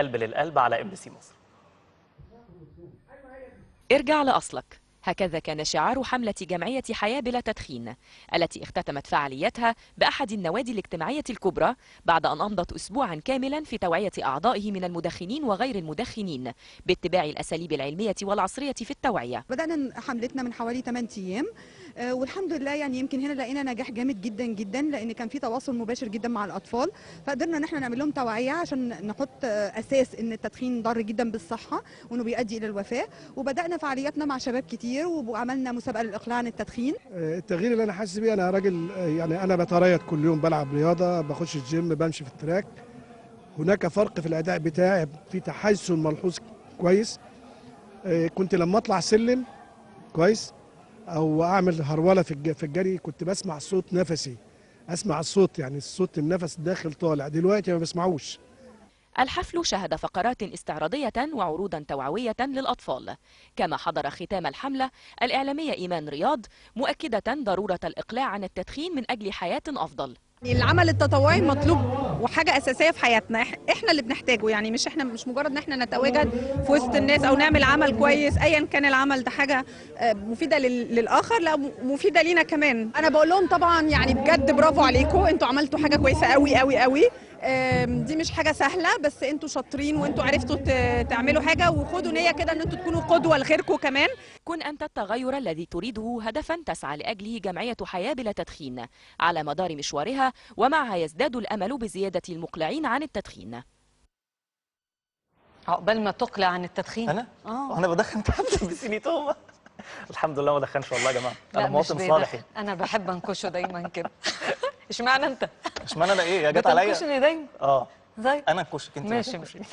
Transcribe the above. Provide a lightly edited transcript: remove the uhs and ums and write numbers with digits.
قلب للقلب على MBC مصر. ارجع لأصلك، هكذا كان شعار حملة جمعية حياة بلا تدخين التي اختتمت فعاليتها بأحد النوادي الاجتماعية الكبرى بعد أن أمضت أسبوعا كاملا في توعية أعضائه من المدخنين وغير المدخنين باتباع الأساليب العلمية والعصرية في التوعية. بدأنا حملتنا من حوالي 8 أيام والحمد لله يعني يمكن هنا لقينا نجاح جامد جدا جدا، لأن كان في تواصل مباشر جدا مع الأطفال، فقدرنا ان احنا نعمل لهم توعية عشان نحط أساس ان التدخين ضار جدا بالصحة وانه بيؤدي إلى الوفاة. وبدأنا فعالياتنا مع شباب كتير وعملنا مسابقة للإقلاع عن التدخين. التغيير اللي انا حاسس بيه، انا راجل يعني انا بتريض كل يوم، بلعب رياضه، بخش الجيم، بمشي في التراك. هناك فرق في الاداء بتاعي، في تحسن ملحوظ كويس. كنت لما اطلع سلم كويس او اعمل هروله في الجري كنت بسمع صوت نفسي، اسمع الصوت، يعني الصوت النفس داخل طالع. دلوقتي ما بسمعوش. الحفل شهد فقرات استعراضية وعروضا توعوية للأطفال، كما حضر ختام الحملة الإعلامية إيمان رياض مؤكدة ضرورة الإقلاع عن التدخين من أجل حياة أفضل. العمل التطوعي مطلوب وحاجه اساسيه في حياتنا، احنا اللي بنحتاجه، يعني مش مجرد ان احنا نتواجد في وسط الناس او نعمل عمل كويس ايا كان العمل ده حاجه مفيده للاخر، لا مفيده لينا كمان. انا بقول لهم طبعا يعني بجد برافو عليكم، انتوا عملتوا حاجه كويسه قوي قوي قوي. دي مش حاجه سهله، بس انتوا شاطرين وانتوا عرفتوا تعملوا حاجه، وخدوا نيه كده ان انتوا تكونوا قدوه لغيركم كمان. كن أنت التغير الذي تريده هدفا تسعى لأجله جمعية حياة بلا تدخين على مدار مشوارها، ومعها يزداد الأمل بزيادة المقلعين عن التدخين. عقبال ما تقلع عن التدخين. انا بدخن تحت بسينيتوما. الحمد لله ما بدخنش والله يا جماعه، انا لا مواطن صالح. انا بحب انكشه دايما كده. اشمعنى انت؟ اشمعنى انا؟ ايه يا جت عليا؟ بتنكشني دايما. اه زي انا انكشك انت. ماشي.